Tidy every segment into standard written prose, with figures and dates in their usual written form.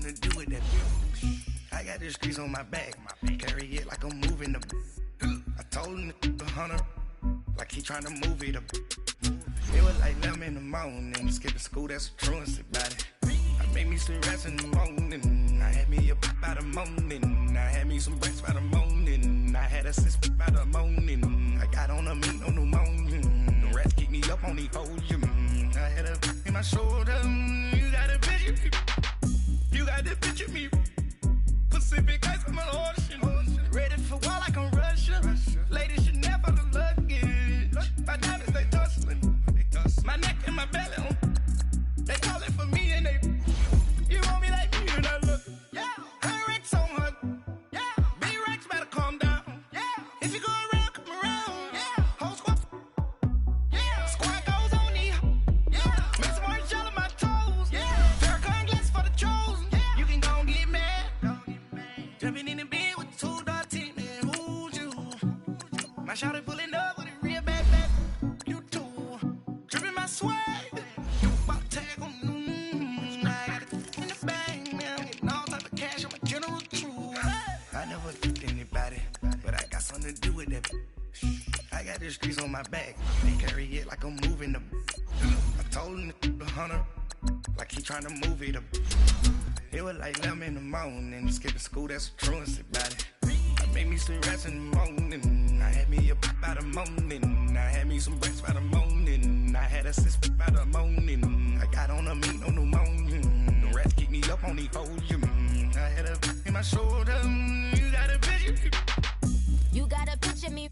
something to do with that. I got the streets on my back, carry it like I'm moving the. I told him to 100, like he trying to move it up. It was like 11 in the morning, skipping school, that's a truancy about it. I made me some rest in the morning, I had me up by the morning, I had me some breakfast by the morning, I had a six by the morning, I got on a meat on the morning, the rest keep me up on the podium, I had a in my shoulder, you got a picture me, you got the picture me, Pacific ice on my ocean, ready for war like I'm Russia, ladies should never the luggage, my diamonds they tussling, my neck and my belly on. They call it for me and they. You want me like me and I look. Yeah. Her Rex on her. Yeah. B-Rex better calm down. Yeah. If you go around, come around. Yeah. Whole squad. Yeah. Squad goes on me. Yeah. Make some orange gel on my toes. Yeah. Farrakhan glass for the chosen. Yeah. You can go and get mad. Jumping in the bed with 2 dark team. Man, who's you? My shawty pulling up with a real bad. You too. Dripping my swag. To do with that. I got the streets on my back, carry it like I'm moving the. I told him to 100, like he trying to move it up. It was like 11 in the morning, skipping school, that's a truancy about it. I made me some rest in the morning, I had me up by the morning, I had me some breakfast by the morning, I had a six by the morning, I got on a meat on the morning, the rest keep me up on the podium, I had a in my shoulder, you got a picture. You gotta picture me.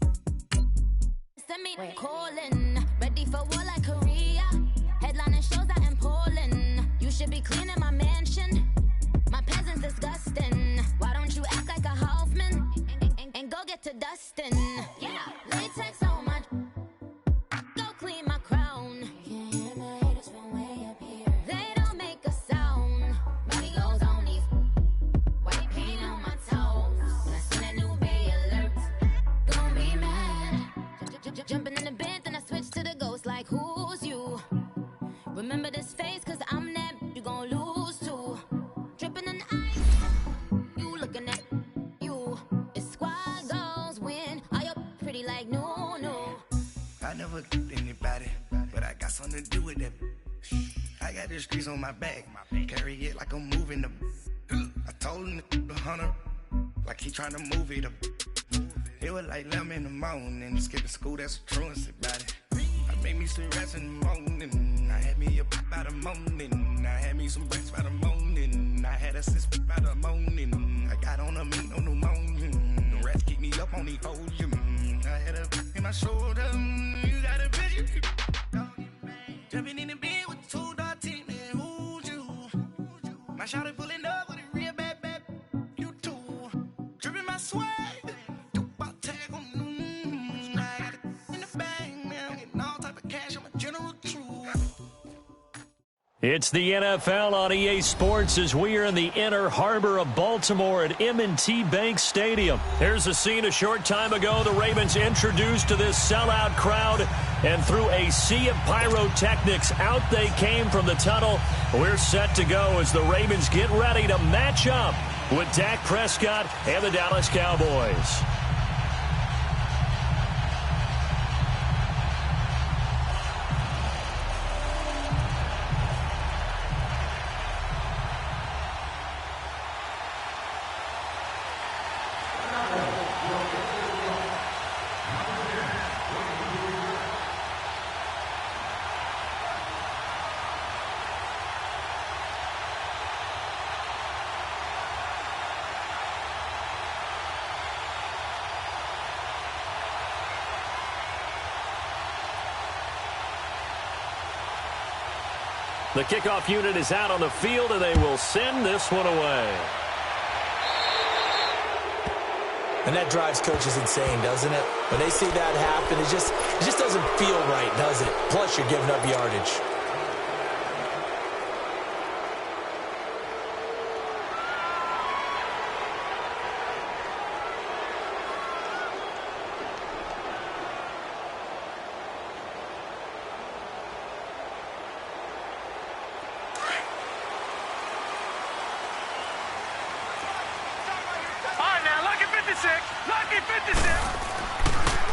Send me calling. Ready for war like Korea. Headlining shows out in Poland. You should be cleaning my mansion. My peasants disgusting. Why don't you act like a Hoffman and go get to dustin'? Yeah, latex on my. Go clean my crown. You can hear my haters from way up here. They don't make a sound. Money goes on these. White paint on my toes. When I seen that new Bay alert. Don't be mad. Jumping in the bed, then I switch to the ghost like who's you? Remember this face, cause I'm that you gon' lose too. Dripping in ice, you looking at you. It's squad goals win. Are you pretty like no? I never killed anybody, but I got something to do with that. I got the streets on my back, carry it like I'm moving the. I told him to 100, like he trying to move it up. It was like 11 in the morning, skipping school, that's a truancy about it. I made me some rest in the morning, I had me up by the morning, I had me some breakfast by the morning, I had a six by the morning, I got on a meat on the morning, the rest keep me up on the podium, I had a in my shoulder, you got a picture. Jumping in the bed with 2 dark team, man, who's you? My shawty pulling up with a real bad, you too. Dripping my swag. It's the NFL on EA Sports as we are in the inner harbor of Baltimore at M&T Bank Stadium. Here's a scene a short time ago. The Ravens introduced to this sellout crowd, and through a sea of pyrotechnics, out they came from the tunnel. We're set to go as the Ravens get ready to match up with Dak Prescott and the Dallas Cowboys. The kickoff unit is out on the field, and they will send this one away. And that drives coaches insane, doesn't it? When they see that happen, it just doesn't feel right, does it? Plus, you're giving up yardage. Lucky 56.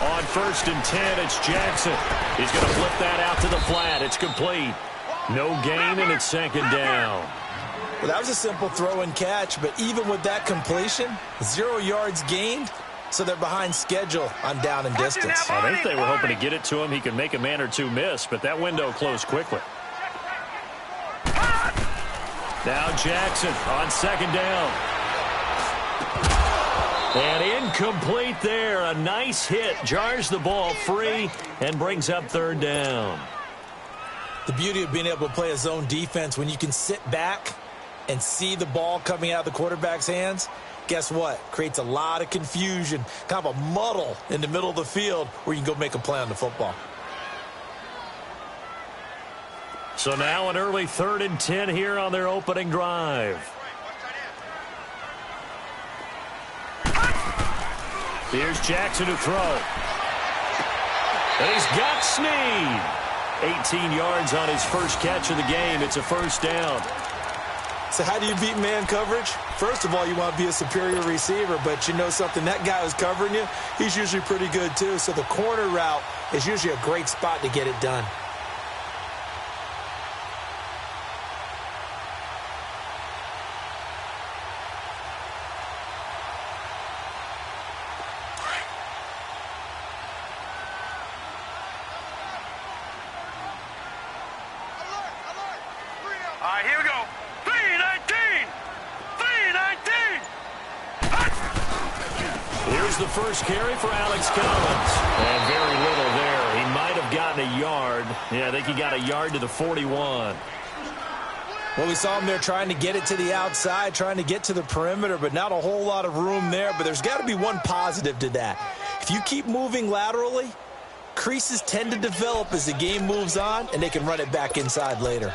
On 1st and 10, it's Jackson. He's going to flip that out to the flat. It's complete. No gain, and it's 2nd down. Well, that was a simple throw and catch, but even with that completion, 0 yards gained, so they're behind schedule on down and distance. I think they were hoping to get it to him. He could make a man or two miss, but that window closed quickly. Now Jackson on 2nd down. And incomplete there. A nice hit. Jars the ball free and brings up 3rd down. The beauty of being able to play a zone defense when you can sit back and see the ball coming out of the quarterback's hands, guess what? Creates a lot of confusion, kind of a muddle in the middle of the field where you can go make a play on the football. So now an early 3rd and 10 here on their opening drive. Here's Jackson to throw. And he's got Snead. 18 yards on his first catch of the game. It's a 1st down. So how do you beat man coverage? First of all, you want to be a superior receiver, but you know something, that guy who's covering you, he's usually pretty good too. So the corner route is usually a great spot to get it done. All right, here we go. 319. 319. Here's the first carry for Alex Collins. And very little there. He might have gotten a yard. Yeah, I think he got a yard to the 41. Well, we saw him there trying to get it to the outside, trying to get to the perimeter, but not a whole lot of room there. But there's got to be one positive to that. If you keep moving laterally, creases tend to develop as the game moves on, and they can run it back inside later.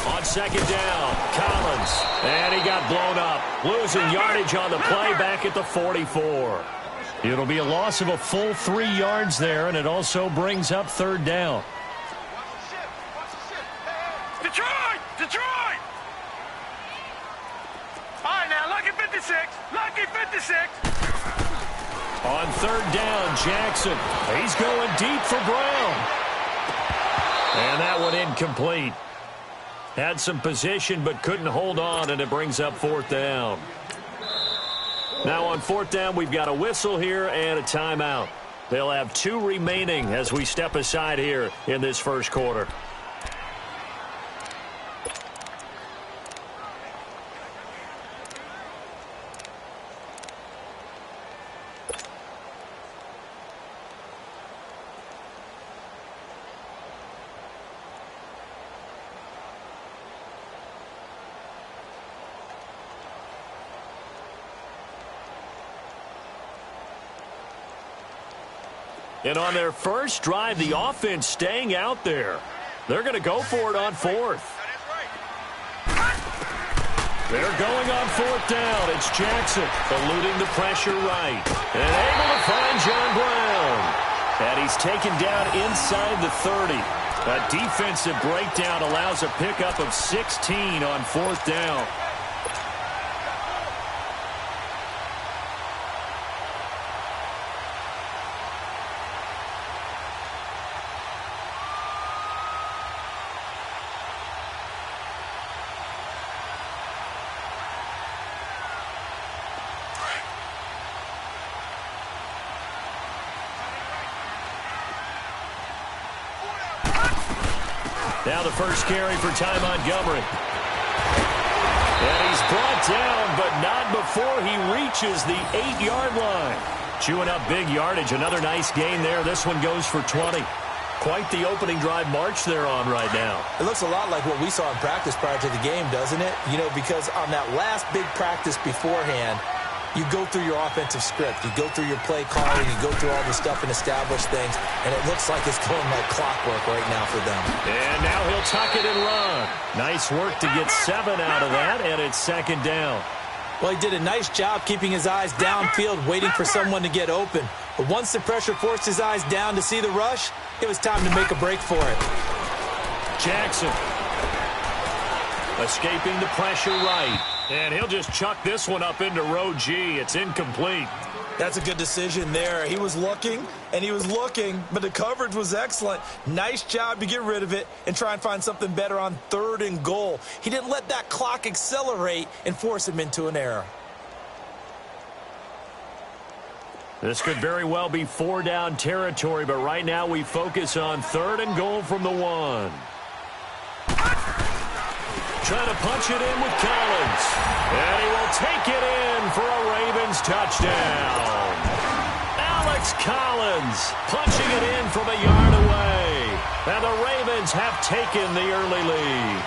On 2nd down, Collins. And he got blown up. Losing yardage on the play back at the 44. It'll be a loss of a full 3 yards there, and it also brings up 3rd down. Detroit! Detroit! All right, now, lucky 56. Lucky 56. On 3rd down, Jackson. He's going deep for Brown. And that one incomplete. Had some position but couldn't hold on, and it brings up 4th down. Now on 4th down, we've got a whistle here and a timeout. They'll have 2 remaining as we step aside here in this first quarter. And on their first drive, the offense staying out there. They're going to go for it on 4th. They're going on 4th down. It's Jackson eluding the pressure right. And able to find John Brown. And he's taken down inside the 30. A defensive breakdown allows a pickup of 16 on 4th down. Now the first carry for Ty Montgomery. And he's brought down, but not before he reaches the 8-yard line. Chewing up big yardage. Another nice gain there. This one goes for 20. Quite the opening drive march they're on right now. It looks a lot like what we saw in practice prior to the game, doesn't it? You know, because on that last big practice beforehand, you go through your offensive script. You go through your play calling. You go through all the stuff and establish things. And it looks like it's going like clockwork right now for them. And now he'll tuck it and run. Nice work to get 7 out of that, and it's 2nd down. Well, he did a nice job keeping his eyes downfield, waiting for someone to get open. But once the pressure forced his eyes down to see the rush, it was time to make a break for it. Jackson escaping the pressure right. And he'll just chuck this one up into row G. It's incomplete. That's a good decision there. He was looking, and he was looking, but the coverage was excellent. Nice job to get rid of it and try and find something better on 3rd and goal. He didn't let that clock accelerate and force him into an error. This could very well be 4-down territory, but right now we focus on 3rd and goal from the 1. Trying to punch it in with Collins. And he will take it in for a Ravens touchdown. Alex Collins punching it in from a yard away. And the Ravens have taken the early lead.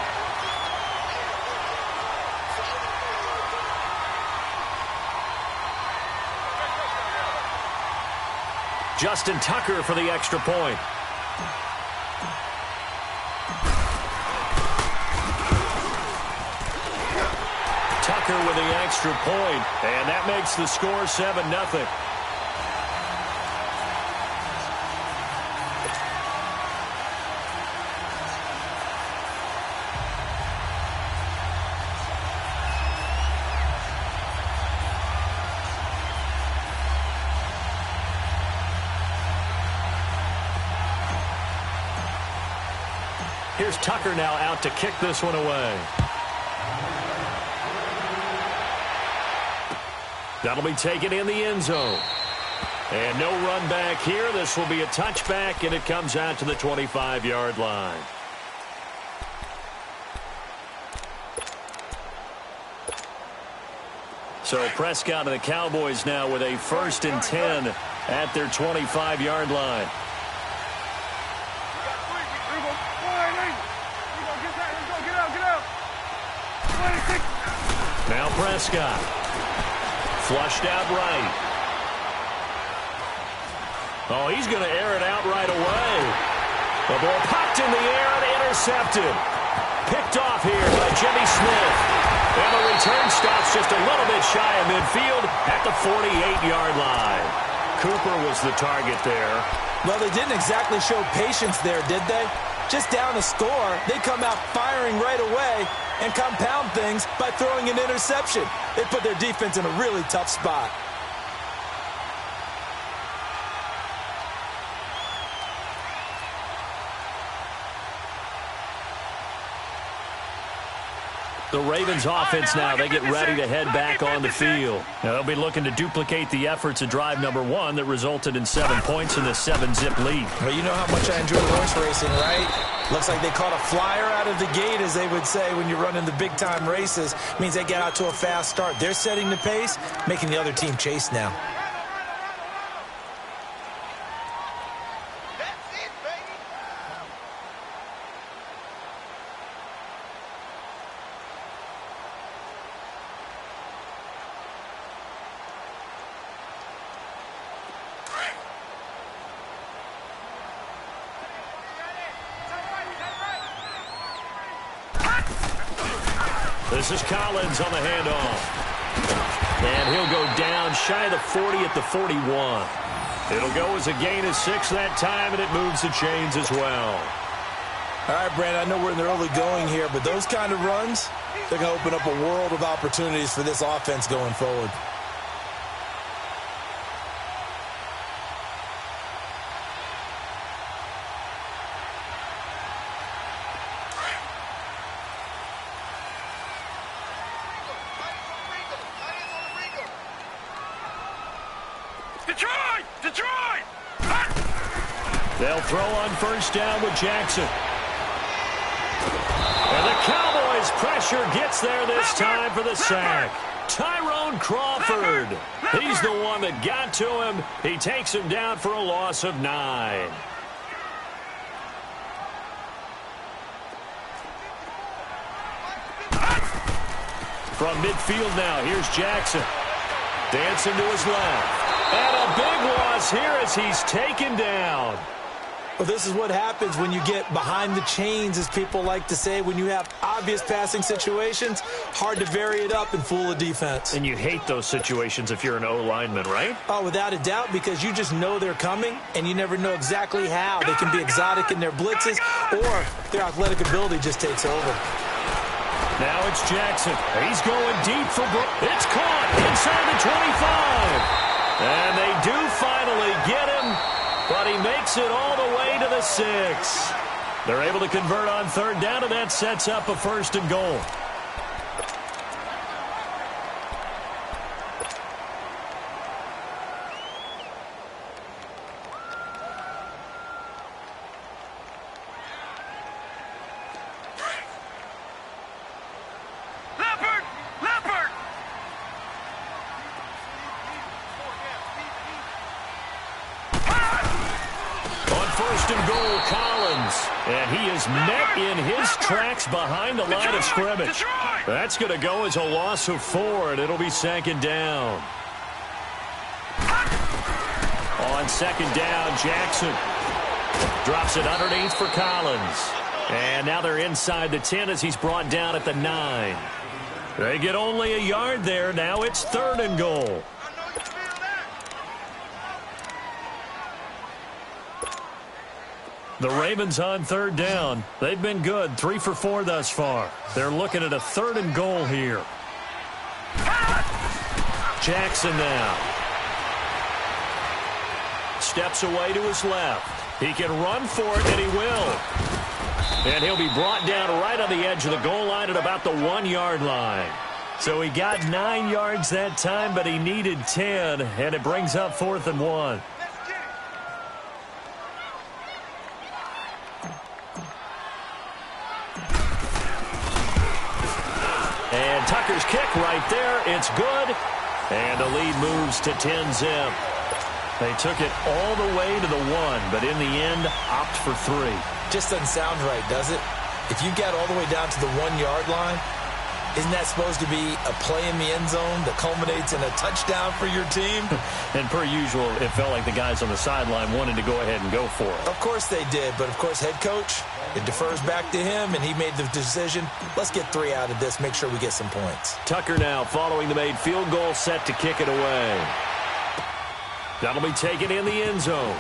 Justin Tucker for the extra point. Tucker with the extra point, and that makes the score 7-0. Here's Tucker now out to kick this one away. That'll be taken in the end zone. And no run back here. This will be a touchback, and it comes out to the 25-yard line. So Prescott and the Cowboys now with a 1st and 10 at their 25-yard line. Now Prescott. Flushed out right. Oh, he's going to air it out right away. The ball popped in the air and intercepted. Picked off here by Jimmy Smith. And the return stops just a little bit shy of midfield at the 48-yard line. Cooper was the target there. Well, they didn't exactly show patience there, did they? Just down a score, they come out firing right away and compound things by throwing an interception. They put their defense in a really tough spot. The Ravens offense now, they get ready to head back on the field. Now, they'll be looking to duplicate the efforts of drive number 1 that resulted in 7 points in the 7-zip lead. Well, you know how much I enjoy horse racing, right? Looks like they caught a flyer out of the gate, as they would say when you're running the big-time races. Means they get out to a fast start. They're setting the pace, making the other team chase now. This is Collins on the handoff. And he'll go down shy of the 40 at the 41. It'll go as a gain of 6 that time, and it moves the chains as well. All right, Brandon, I know we're in the early going here, but those kind of runs, they're going to open up a world of opportunities for this offense going forward. They'll throw on first down with Jackson. And the Cowboys' pressure gets there this time for the sack. Tyrone Crawford. He's the one that got to him. He takes him down for a loss of 9. From midfield now, here's Jackson. Dancing to his left. And a big loss here as he's taken down. Well, this is what happens when you get behind the chains, as people like to say. When you have obvious passing situations, hard to vary it up and fool a defense. And you hate those situations if you're an O-lineman, right? Oh, without a doubt, because you just know they're coming, and you never know exactly how. They can be exotic in their blitzes, or their athletic ability just takes over. Now it's Jackson. He's going deep for It's caught inside the 25. And they do finally get him, but he makes it all the way to the 6. They're able to convert on third down, and that sets up a 1st and goal. And he is met in his tracks behind the line of scrimmage. That's going to go as a loss of 4, and it'll be 2nd down. On 2nd down, Jackson drops it underneath for Collins. And now they're inside the 10 as he's brought down at the 9. They get only a yard there. Now it's 3rd and goal. The Ravens on 3rd down. They've been good, 3 for 4 thus far. They're looking at a 3rd and goal here. Jackson now. Steps away to his left. He can run for it, and he will. And he'll be brought down right on the edge of the goal line at about the 1-yard line. So he got 9 yards that time, but he needed 10, and it brings up 4th and 1. And Tucker's kick right there. It's good. And the lead moves to 10-zip. They took it all the way to the 1, but in the end, opt for 3. Just doesn't sound right, does it? If you get all the way down to the 1-yard line, isn't that supposed to be a play in the end zone that culminates in a touchdown for your team? And per usual, it felt like the guys on the sideline wanted to go ahead and go for it. Of course they did, but of course head coach, it defers back to him, and he made the decision, let's get 3 out of this, make sure we get some points. Tucker now following the made field goal, set to kick it away. That'll be taken in the end zone.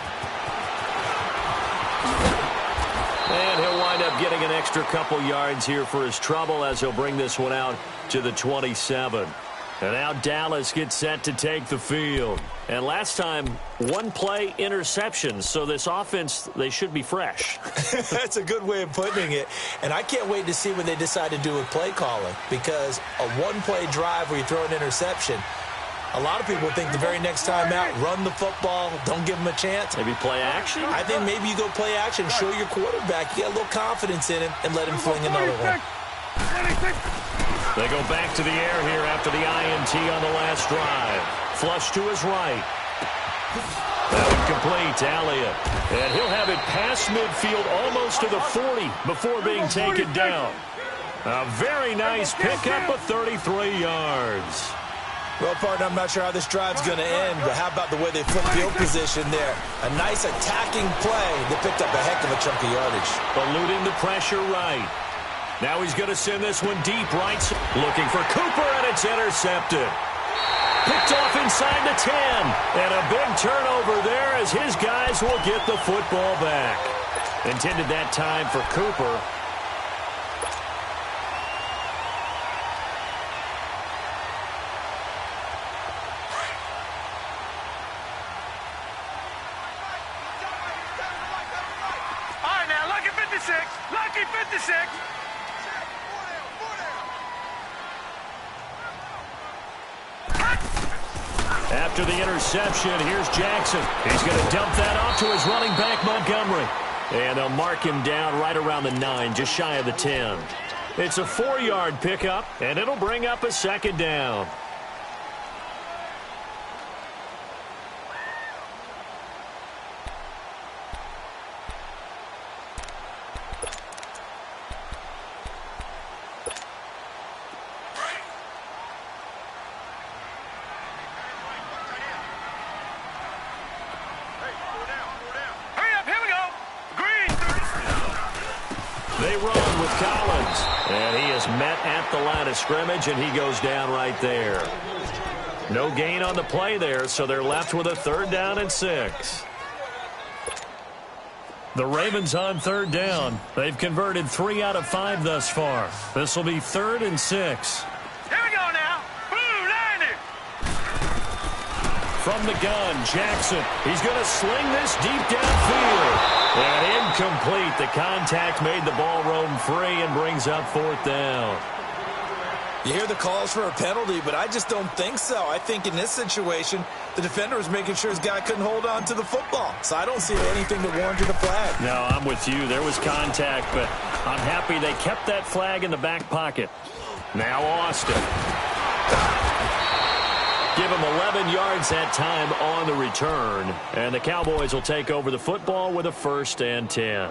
And he'll wind up getting an extra couple yards here for his trouble as he'll bring this one out to the 27. And now Dallas gets set to take the field. And last time, 1 play interception. So this offense, they should be fresh. That's a good way of putting it. And I can't wait to see what they decide to do with play calling. Because a 1-play drive where you throw an interception, a lot of people think the very next time out, run the football, don't give him a chance. Maybe play action? I think maybe you go play action, show your quarterback, you got a little confidence in him, and let him fling another one. They go back to the air here after the INT on the last drive. Flush to his right. That one complete to Elliott. And he'll have it past midfield almost to the 40 before being taken down. A very nice pickup of 33 yards. Well, partner, I'm not sure how this drive's going to end, but how about the way they flip field position there? A nice attacking play that picked up a heck of a chunk of yardage. Eluding the pressure right. Now he's going to send this one deep right. Looking for Cooper, and it's intercepted. Picked off inside the 10. And a big turnover there as his guys will get the football back. Intended that time for Cooper. Lucky 56. After the interception, here's Jackson. He's going to dump that off to his running back, Montgomery. And they'll mark him down right around the 9, just shy of the 10. It's a 4-yard pickup, and it'll bring up a 2nd down. met at the line of scrimmage, and he goes down right there. No gain on the play there, so they're left with a 3rd down and 6. The Ravens on 3rd down. They've converted 3 out of 5 thus far. This will be 3rd and 6. Here we go now. Boom, line it. From the gun, Jackson. He's going to sling this deep downfield. And incomplete. The contact made the ball roam free and brings up 4th down. You hear the calls for a penalty, but I just don't think so. I think in this situation, the defender was making sure his guy couldn't hold on to the football. So I don't see anything that warranted a flag. No, I'm with you. There was contact, but I'm happy they kept that flag in the back pocket. Now Austin. Give him 11 yards that time on the return. And the Cowboys will take over the football with a 1st and 10.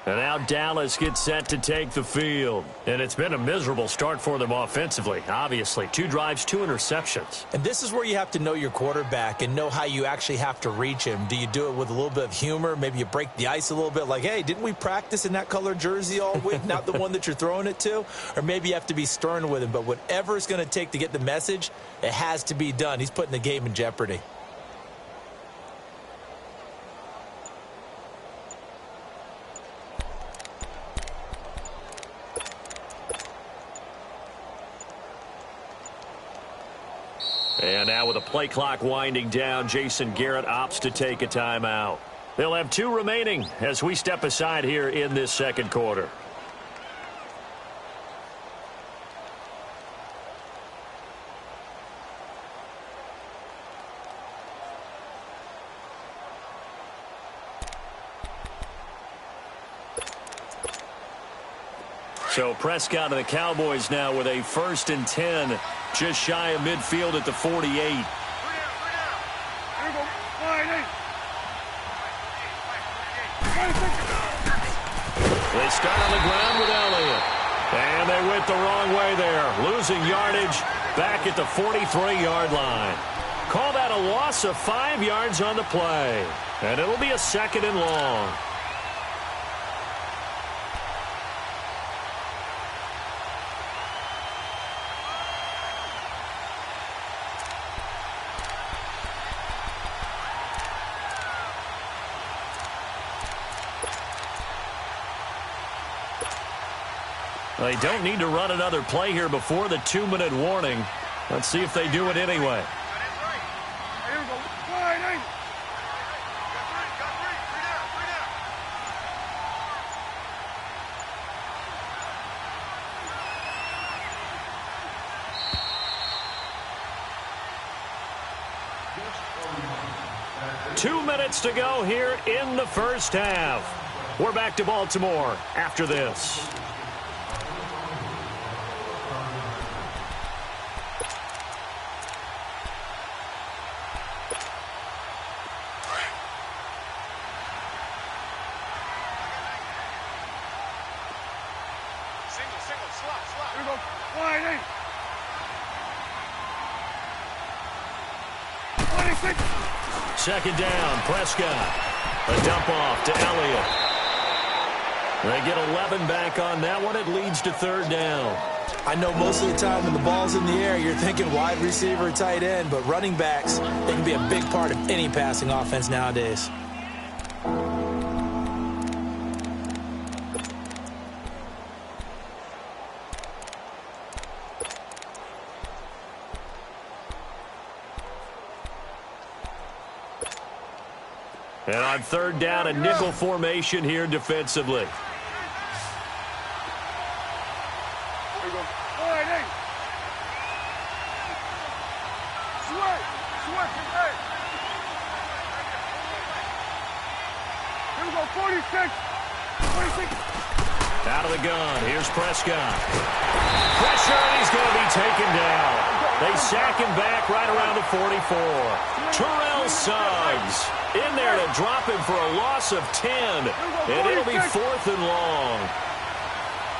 And now Dallas gets set to take the field. And it's been a miserable start for them offensively. Obviously, 2 drives, 2 interceptions. And this is where you have to know your quarterback and know how you actually have to reach him. Do you do it with a little bit of humor? Maybe you break the ice a little bit like, hey, didn't we practice in that color jersey all week? Not the one that you're throwing it to? Or maybe you have to be stern with him. But whatever it's going to take to get the message, it has to be done. He's putting the game in jeopardy. And now with the play clock winding down, Jason Garrett opts to take a timeout. They'll have 2 remaining as we step aside here in this 2nd quarter. So Prescott and the Cowboys now with a 1st and 10, just shy of midfield at the 48. They start on the ground with Elliott. And they went the wrong way there, losing yardage back at the 43-yard line. Call that a loss of 5 yards on the play. And it'll be a 2nd and long. They don't need to run another play here before the 2-minute warning. Let's see if they do it anyway. Here we go. Line it. Got three down. 2 minutes to go here in the 1st half. We're back to Baltimore after this. Here we go. Line it. 26. 2nd down, Prescott. A dump off to Elliott. They get 11 back on that one. It leads to 3rd down. I know most of the time when the ball's in the air, you're thinking wide receiver, tight end, but running backs, they can be a big part of any passing offense nowadays. And on 3rd down, a nickel formation here defensively. Here we go. Line it. Sweat. Hey. Here we go. 46. 26. Out of the gun. Here's Prescott. Pressure, and he's going to be taken down. They sack him back right around the 44. Terrell Suggs in there to drop him for a loss of 10. And it'll be 4th and long.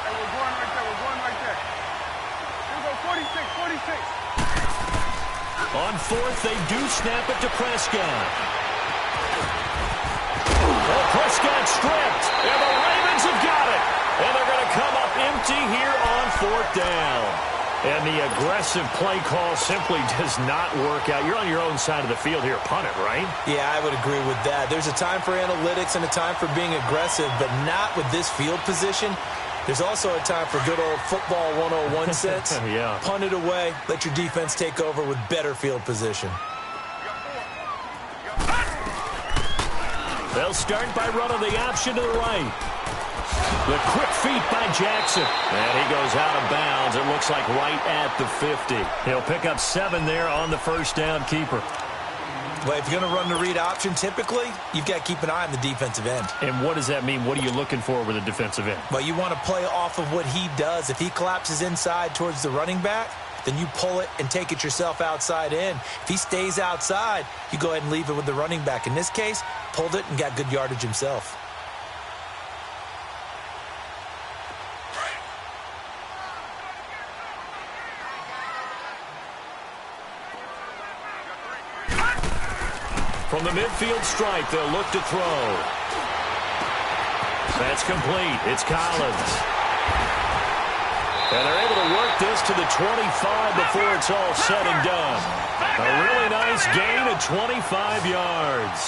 Hey, we're going right there. Here we go. 46. On 4th, they do snap it to Prescott. Oh, Prescott stripped, and the Ravens have got it. And they're going to come up empty here on 4th down. And the aggressive play call simply does not work out. You're on your own side of the field here. Punt it, right? Yeah, I would agree with that. There's a time for analytics and a time for being aggressive, but not with this field position. There's also a time for good old football 101 sense. Yeah. Punt it away. Let your defense take over with better field position. They'll start by running the option to the right. The quick feet by Jackson. And he goes out of bounds. It looks like right at the 50. He'll pick up 7 there on the first down keeper. Well, if you're going to run the read option, typically, you've got to keep an eye on the defensive end. And what does that mean? What are you looking for with a defensive end? Well, you want to play off of what he does. If he collapses inside towards the running back, then you pull it and take it yourself outside in. If he stays outside, you go ahead and leave it with the running back. In this case, pulled it and got good yardage himself. From the midfield stripe, they'll look to throw. That's complete. It's Collins. And they're able to work this to the 25 before it's all said and done. A really nice gain of 25 yards.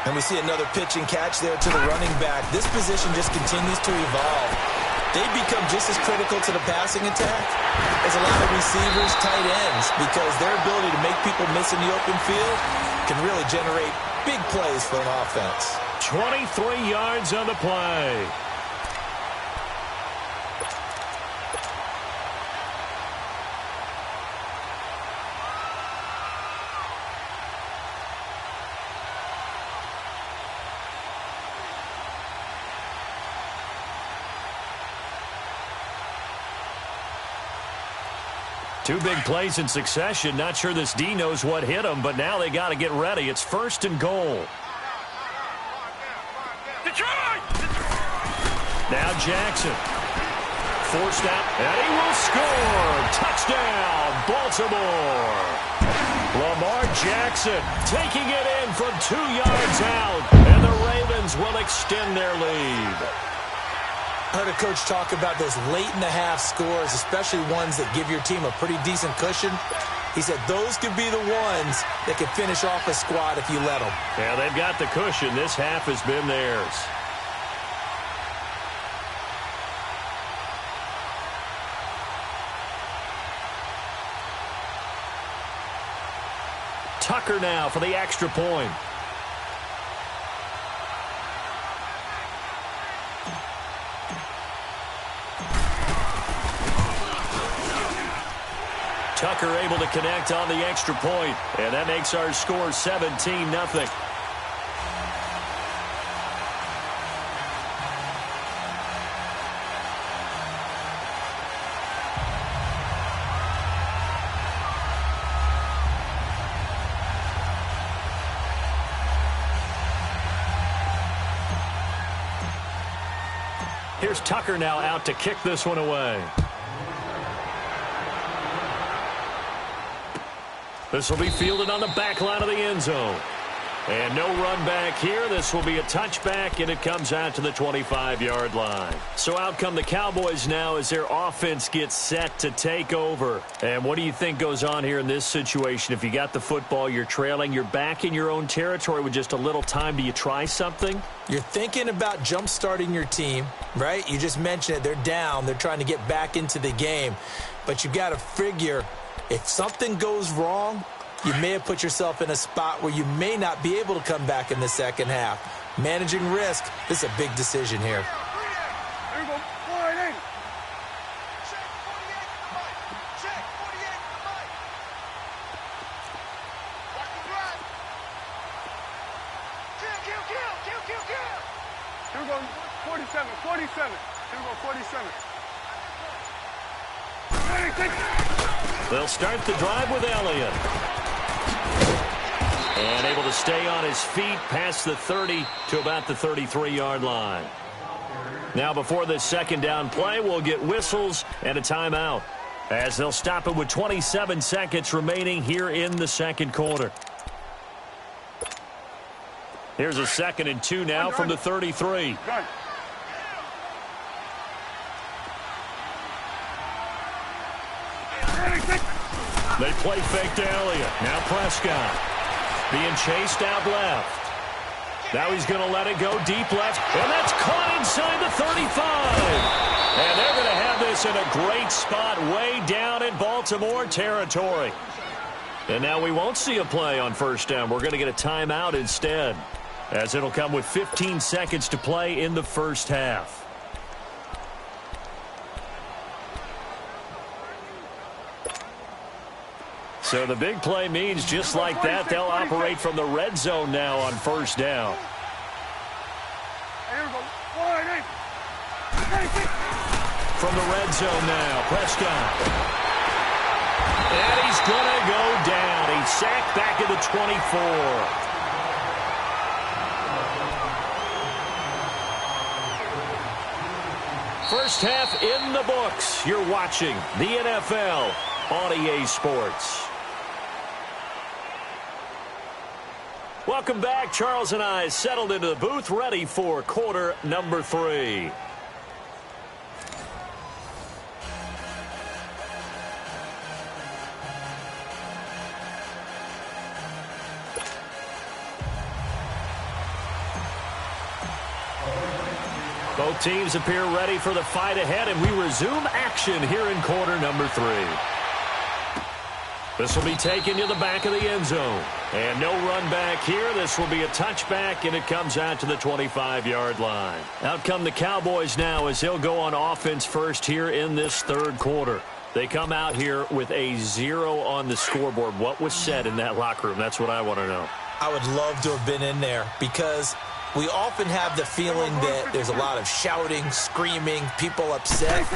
And we see another pitch and catch there to the running back. This position just continues to evolve. They become just as critical to the passing attack as a lot of receivers, tight ends, because their ability to make people miss in the open field can really generate big plays for an offense. 23 yards on the play. Two big plays in succession. Not sure this D knows what hit him, but now they got to get ready. It's 1st and goal. Now Jackson. Forced out, and he will score. Touchdown, Baltimore. Lamar Jackson taking it in from 2 yards out, and the Ravens will extend their lead. I heard a coach talk about those late-in-the-half scores, especially ones that give your team a pretty decent cushion. He said those could be the ones that could finish off a squad if you let them. Yeah, they've got the cushion. This half has been theirs. Tucker now for the extra point. Tucker able to connect on the extra point, and that makes our score 17-0. Here's Tucker now out to kick this one away. This will be fielded on the back line of the end zone. And no run back here. This will be a touchback, and it comes out to the 25-yard line. So out come the Cowboys now as their offense gets set to take over. And what do you think goes on here in this situation? If you got the football, you're trailing, you're back in your own territory with just a little time. Do you try something? You're thinking about jump-starting your team, right? You just mentioned it. They're down. They're trying to get back into the game. But you got to figure if something goes wrong, you may have put yourself in a spot where you may not be able to come back in the second half. Managing risk, this is a big decision here. There you go. 480. Check 48 Check 48 Here we go. 47. Here we go. 47. They'll start the drive with Elliott. And able to stay on his feet past the 30 to about the 33-yard line. Now before this second down play, we'll get whistles and a timeout, as they'll stop it with 27 seconds remaining here in the second quarter. Here's a 2nd and 2 now from the 33. They play fake to Elliott. Now Prescott being chased out left. Now he's going to let it go deep left, and that's caught inside the 35. And they're going to have this in a great spot way down in Baltimore territory. And now we won't see a play on first down. We're going to get a timeout instead, as it'll come with 15 seconds to play in the first half. So the big play means just like that, they'll operate from the red zone now on first down. From the red zone now, Prescott. And he's going to go down. He's sacked back at the 24. First half in the books. You're watching the NFL on EA Sports. Welcome back. Charles and I settled into the booth, ready for quarter number 3. Both teams appear ready for the fight ahead, and we resume action here in quarter number 3. This will be taken to the back of the end zone. And no run back here. This will be a touchback, and it comes out to the 25-yard line. Out come the Cowboys now as they'll go on offense first here in this third quarter. They come out here with a 0 on the scoreboard. What was said in that locker room? That's what I want to know. I would love to have been in there because we often have the feeling that there's a lot of shouting, screaming, people upset.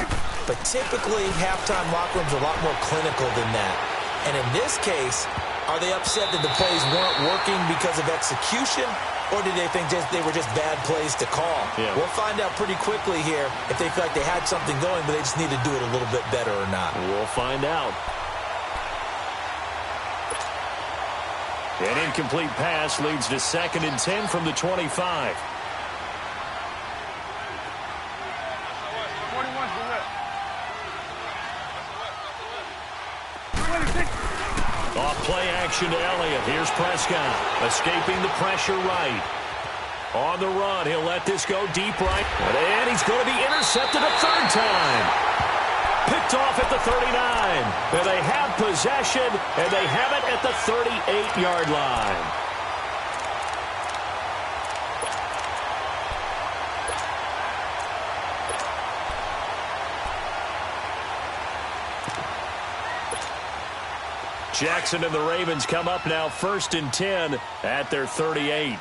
But typically, halftime locker rooms are a lot more clinical than that. And in this case, are they upset that the plays weren't working because of execution, or did they think they were just bad plays to call? Yeah. We'll find out pretty quickly here if they feel like they had something going, but they just need to do it a little bit better or not. We'll find out. An incomplete pass leads to 2nd and 10 from the 25. Off play action to Elliott. Here's Prescott escaping the pressure right. On the run, he'll let this go deep right. And he's going to be intercepted a third time. Picked off at the 39. And they have possession, and they have it at the 38-yard line. Jackson and the Ravens come up now 1st and 10 at their 38.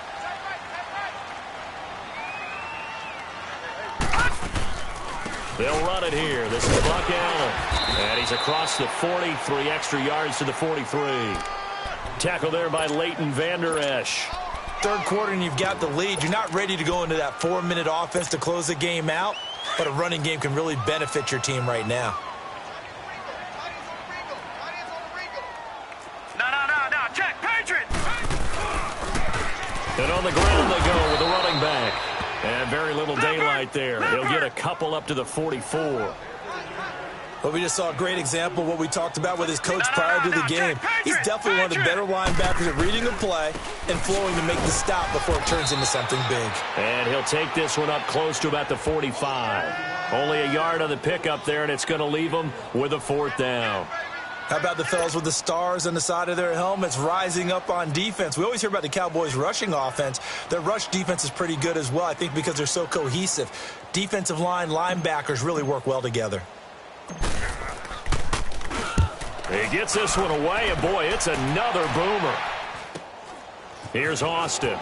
They'll run it here. This is Buck Allen. And he's across the 40, 3 extra yards to the 43. Tackle there by Leighton Vander Esch. Third quarter and you've got the lead. You're not ready to go into that 4-minute offense to close the game out, but a running game can really benefit your team right now. And on the ground they go with the running back. And very little daylight there. He'll get a couple up to the 44. Well, we just saw a great example of what we talked about with his coach prior to the game. He's definitely one of the better linebackers at reading a play and flowing to make the stop before it turns into something big. And he'll take this one up close to about the 45. Only a yard on the pickup there, and it's going to leave him with a 4th down. How about the fellas with the stars on the side of their helmets rising up on defense? We always hear about the Cowboys' rushing offense. Their rush defense is pretty good as well, I think, because they're so cohesive. Defensive line, linebackers really work well together. He gets this one away, and boy, it's another boomer. Here's Austin.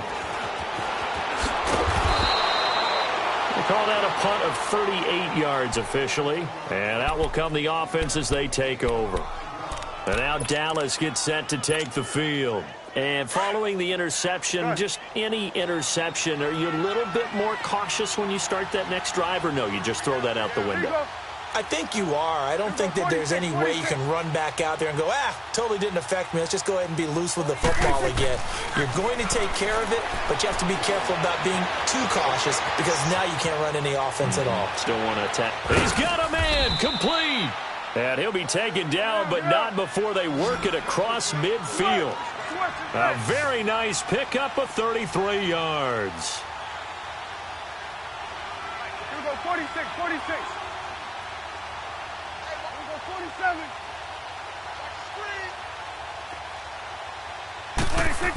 They call that a punt of 38 yards officially, and out will come the offense as they take over. And now Dallas gets set to take the field. And following the interception, just any interception, are you a little bit more cautious when you start that next drive, or no, you just throw that out the window? I think you are. I don't think that there's any way you can run back out there and go, totally didn't affect me. Let's just go ahead and be loose with the football again. You're going to take care of it, but you have to be careful about being too cautious because now you can't run any offense at all. Still want to attack. He's got a man complete. And he'll be taken down, but not before they work it across midfield. A very nice pickup of 33 yards. Here we go, 46, 46. Here we go, 47. 46.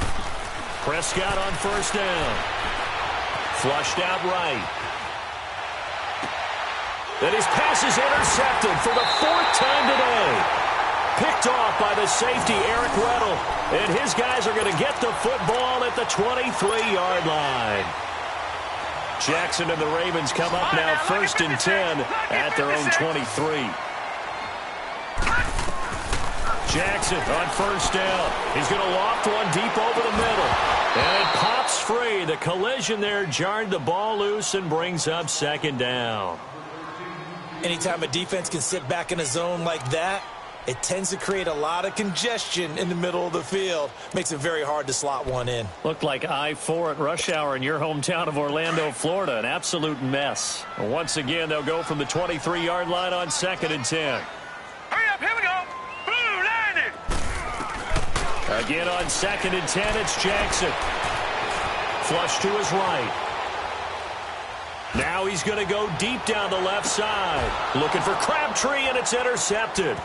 Prescott on first down. Flushed out right. And his pass is intercepted for the 4th time today. Picked off by the safety, Eric Weddle. And his guys are going to get the football at the 23-yard line. Jackson and the Ravens come up now 1st and 10 at their own 23. Jackson on first down. He's going to loft one deep over the middle. And it pops free. The collision there jarred the ball loose and brings up 2nd down. Anytime a defense can sit back in a zone like that, it tends to create a lot of congestion in the middle of the field. Makes it very hard to slot one in. Looked like I-4 at rush hour in your hometown of Orlando, Florida. An absolute mess. Once again, they'll go from the 23-yard line on 2nd and 10. Hurry up, here we go. Blue landed. Again on 2nd and 10, it's Jackson. Flush to his right. Now he's going to go deep down the left side. Looking for Crabtree, and it's intercepted.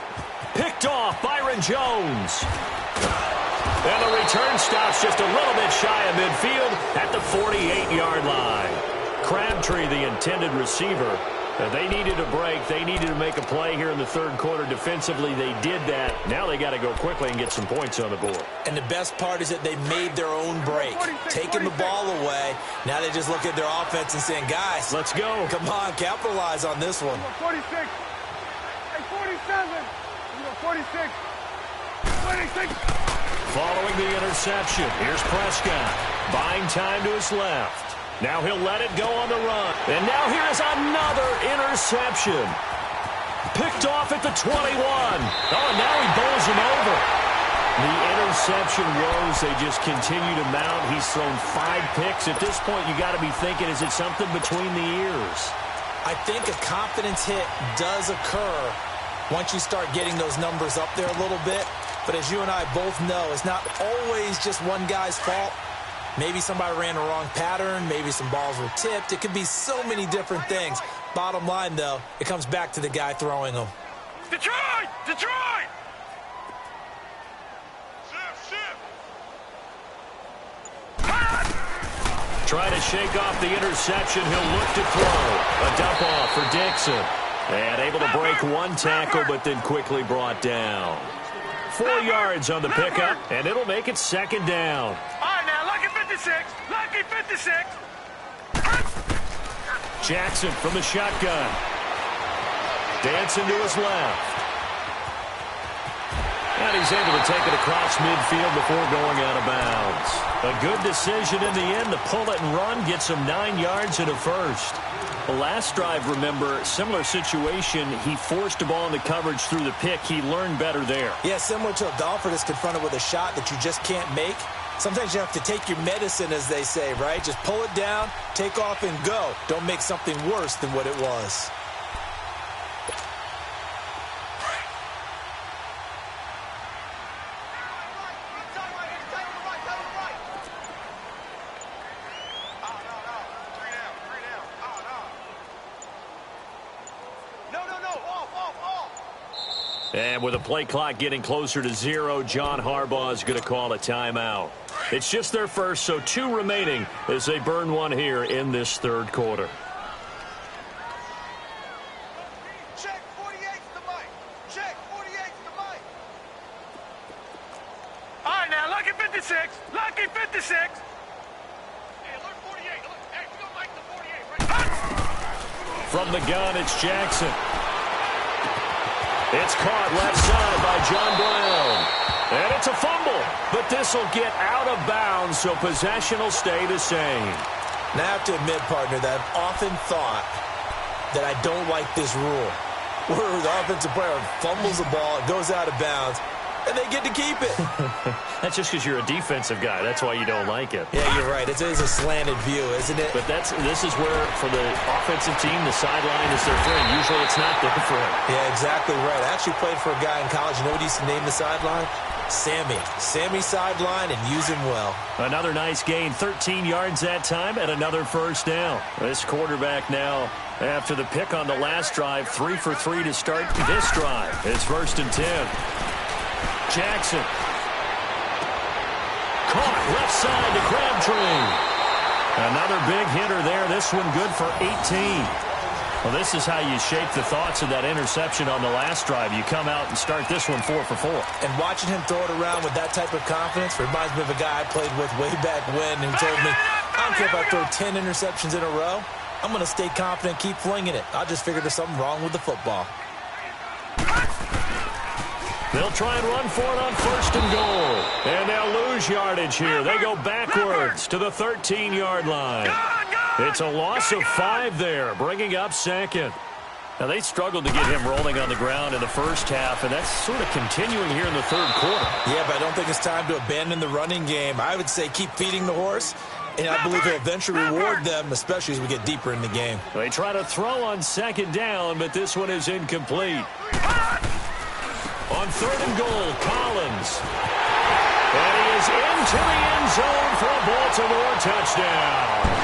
Picked off Byron Jones. And the return stops just a little bit shy of midfield at the 48-yard line. Crabtree, the intended receiver. They needed a break. They needed to make a play here in the 3rd quarter. Defensively, they did that. Now they got to go quickly and get some points on the board. And the best part is that they made their own break. Taking the ball away. Now they just look at their offense and saying, guys, let's go. Come on, capitalize on this one. 46. Hey, 47. 46. 26. Following the interception, here's Prescott. Buying time to his left. Now he'll let it go on the run. And now here is another interception. Picked off at the 21. Oh, and now he bowls him over. The interception woes, they just continue to mount. He's thrown 5 picks. At this point, you got to be thinking, is it something between the ears? I think a confidence hit does occur once you start getting those numbers up there a little bit. But as you and I both know, it's not always just one guy's fault. Maybe somebody ran the wrong pattern. Maybe some balls were tipped. It could be so many different things. Bottom line, though, it comes back to the guy throwing them. Detroit! Detroit! Shift! Try to shake off the interception. He'll look to throw. A dump off for Dixon. And able to break one tackle, but then quickly brought down. 4 yards on the pickup, and it'll make it 2nd down. All right, now, lucky 56. Lucky 56. Jackson from the shotgun. Dancing to his left. And he's able to take it across midfield before going out of bounds. A good decision in the end to pull it and run, gets him 9 yards and a first. The last drive, remember, similar situation. He forced the ball into coverage through the pick. He learned better there. Yeah, similar to a golfer that's confronted with a shot that you just can't make. Sometimes you have to take your medicine, as they say, right? Just pull it down, take off, and go. Don't make something worse than what it was. And with the play clock getting closer to 0, John Harbaugh is going to call a timeout. It's just their first, so 2 remaining as they burn one here in this 3rd quarter. Check 48's the mic. Check 48's the mic. All right, now, lucky 56. Lucky 56. Hey, look 48. Look, hey, we don't like the 48 right. From the gun, it's Jackson. It's caught left side by John Brown. And it's a fumble, but this will get out of bounds, so possession will stay the same. Now I have to admit, partner, that I've often thought that I don't like this rule, where the offensive player fumbles the ball, it goes out of bounds. and they get to keep it. That's just because you're a defensive guy. That's why you don't like it. Yeah, you're right. It is a slanted view, isn't it? But this is where, for the offensive team, the sideline is their friend. Usually it's not their friend. Yeah, exactly right. I actually played for a guy in college. You know what he used to name the sideline? Sammy. Sammy sideline, and use him well. Another nice gain. 13 yards that time and another first down. This quarterback now, after the pick on the last drive, 3 for 3 to start this drive. It's 1st and 10. Jackson. Caught left side to Crabtree. Another big hitter there. This one good for 18. Well, this is how you shape the thoughts of that interception on the last drive. You come out and start this one 4 for 4. And watching him throw it around with that type of confidence reminds me of a guy I played with way back when who told me, I don't care if I throw 10 interceptions in a row. I'm going to stay confident, keep flinging it. I just figured there's something wrong with the football. They'll try and run for it on 1st and goal. And they'll lose yardage here. They go backwards to the 13-yard line. It's a loss of 5 there, bringing up 2nd. Now, they struggled to get him rolling on the ground in the first half, and that's sort of continuing here in the 3rd quarter. Yeah, but I don't think it's time to abandon the running game. I would say keep feeding the horse, and I believe he'll eventually reward them, especially as we get deeper in the game. They try to throw on 2nd down, but this one is incomplete. On 3rd and goal, Collins. And he is into the end zone for a Baltimore touchdown.